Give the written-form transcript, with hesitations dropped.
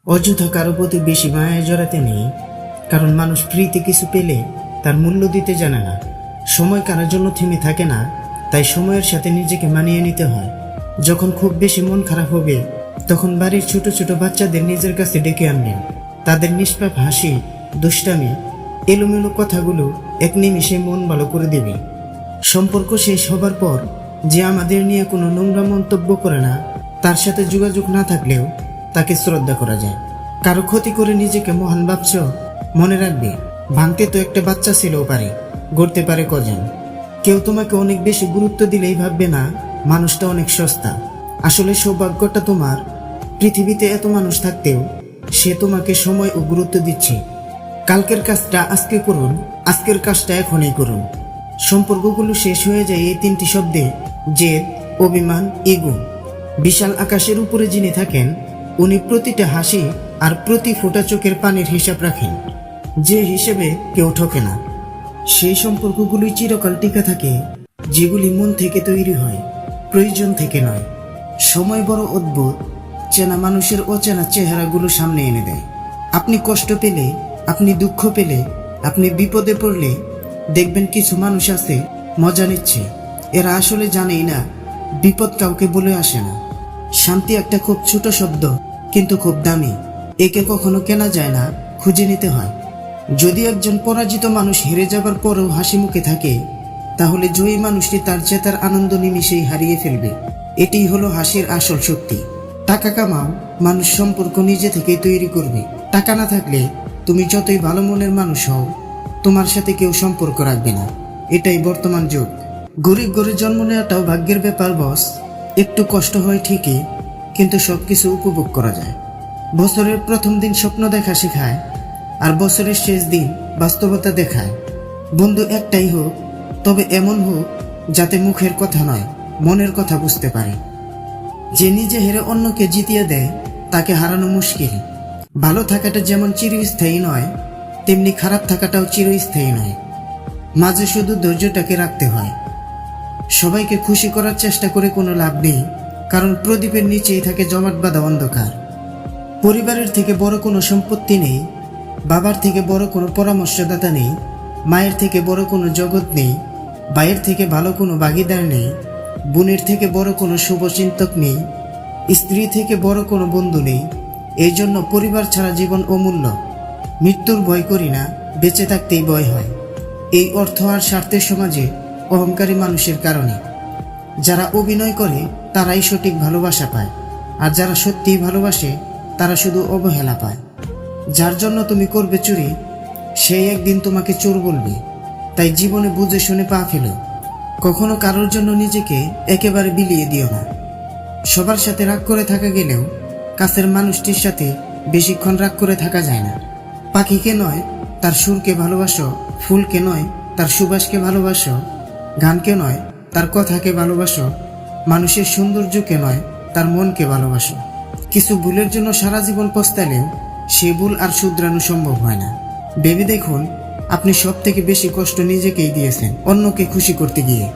অযথা কারো প্রতি বেশি মায়ায় জড়াতে নেই, কারণ মানুষ ফ্রিতে কিছু পেলে তার মূল্য দিতে জানে না। সময় কারোর জন্য থেমে থাকে না, তাই সময়ের সাথে নিজেকে মানিয়ে নিতে হয়। যখন খুব বেশি মন খারাপ হবে, তখন বাড়ির ছোট ছোট বাচ্চাদের নিজের কাছে ডেকে আনবেন। তাদের নিষ্পাপ হাসি, দুষ্টামি, এলোমেলো কথাগুলো এক নিমিষে মন ভালো করে দেবে। সম্পর্ক শেষ হবার পর যে আমাদের নিয়ে কোনো নোংরা মন্তব্য করে না, তার সাথে যোগাযোগ না থাকলেও তাকে শ্রদ্ধা করা যায়। কারো ক্ষতি করে নিজেকে মহান ভাবছ, মনে রাখবে ভাঙতে তো একটা বাচ্চা ছেলেও পারে, গড়তে পারে কজন। কেউ তোমাকে অনেক বেশি গুরুত্ব দিলেই ভাববে না মানুষটা অনেক সস্তা। আসলে সৌভাগ্যটা তোমার, পৃথিবীতে এত মানুষ থাকতেও সে তোমাকে সময় ও গুরুত্ব দিচ্ছে। কালকের কাজটা আজকে করুন, আজকের কাজটা এখনই করুন। সম্পর্কগুলো শেষ হয়ে যায় এই তিনটি শব্দে: জেদ, অভিমান, ইগো। বিশাল আকাশের উপরে যিনি থাকেন, উনি প্রতিটা হাসি আর প্রতি ফোঁটা চোখের পানির হিসাব রাখেন, যে হিসেবে কেউ ঠকে না। সেই সম্পর্কগুলোই চিরকাল টিকে থাকে, যেগুলি মন থেকে তৈরি হয়, প্রয়োজন থেকে নয়। সময় বড় অদ্ভুত, চেনা মানুষের অচেনা চেহারাগুলো সামনে এনে দেয়। আপনি কষ্ট পেলে, আপনি দুঃখ পেলে, আপনি বিপদে পড়লে দেখবেন কিছু মানুষ আছে মজা নিচ্ছে। এরা আসলে জানেই না বিপদ কাউকে বলে আসে না। শান্তি একটা খুব ছোট শব্দ, কিন্তু খুব দামি। একে কখনো কেনা যায় না, খুঁজে নিতে হয়। যদি একজন পরাজিত মানুষ হেরে যাবার পরেও হাসি মুখে থাকে, তাহলে জয়ী মানুষটি তার জেতার আনন্দ নিমিষেই হারিয়ে ফেলবে। এটিই হলো হাসির আসল শক্তি। টাকা কামাও, মানুষ সম্পর্ক নিজে থেকেই তৈরি করবে। টাকা না থাকলে তুমি যতই ভালো মনের মানুষ হও, তোমার সাথে কেউ সম্পর্ক রাখবে না। এটাই বর্তমান যুগ। গরিব ঘরে জন্ম নেওয়াটাও ভাগ্যের ব্যাপার বস। একটু কষ্ট হয় ঠিকই, কিন্তু সবকিছু উপভোগ করা যায়। বছরের প্রথম দিন স্বপ্ন দেখা শেখায়, আর বছরের শেষ দিন বাস্তবতা দেখায়। বন্ধু একটাই হোক, তবে এমন হোক যাতে মুখের কথা নয়, মনের কথা বুঝতে পারে। যে নিজে হেরে অন্যকে জিতিয়ে দেয়, তাকে হারানো মুশকিল। ভালো থাকাটা যেমন চিরস্থায়ী নয়, তেমনি খারাপ থাকাটাও চিরস্থায়ী নয়। মাঝে শুধু ধৈর্যটাকে রাখতে হয়। সবাইকে খুশি করার চেষ্টা করে কোনো লাভ নেই, কারণ প্রদীপের নিচেই থাকে জমাট বাঁধা অন্ধকার। পরিবারের থেকে বড় কোনো সম্পত্তি নেই, বাবার থেকে বড় কোনো পরামর্শদাতা নেই, মায়ের থেকে বড় কোনো জগৎ নেই, ভাইয়ের থেকে ভালো কোনো ভাগিদার নেই, বোনের থেকে বড় কোনো শুভচিন্তক নেই, স্ত্রী থেকে বড় কোনো বন্ধু নেই। এই জন্য পরিবার ছাড়া জীবন অমূল্য। মৃত্যুর ভয় করি না, বেঁচে থাকতেই ভয় হয়। এই অর্থ আর স্বার্থের সমাজে অহংকারী মানুষের কারণে। যারা অভিনয় করে তারাই সঠিক ভালোবাসা পায়, আর যারা সত্যিই ভালোবাসে তারা শুধু অবহেলা পায়। যার জন্য তুমি করবে চুরি, সেই একদিন তোমাকে চোর বলবে। তাই জীবনে বুঝে শুনে পা ফেলো। কখনো কারোর জন্য নিজেকে একেবারে বিলিয়ে দিও না। সবার সাথে রাগ করে থাকা গেলেও কাছের মানুষটির সাথে বেশিক্ষণ রাগ করে থাকা যায় না। পাখিকে নয় তার সুরকে ভালোবাসো, ফুলকে নয় তার সুবাসকে ভালোবাসো, গানকে নয় তার কথাকে ভালোবাসো, মানুষের সৌন্দর্যকে নয় তার মনকে ভালোবাসো। কিছু ভুলের জন্য সারা জীবন পস্তালেও সে ভুল আর শুধরানো সম্ভব হয় না। ভেবে দেখুন, আপনি সব থেকে বেশি কষ্ট নিজেকেই দিয়েছেন অন্যকে খুশি করতে গিয়ে।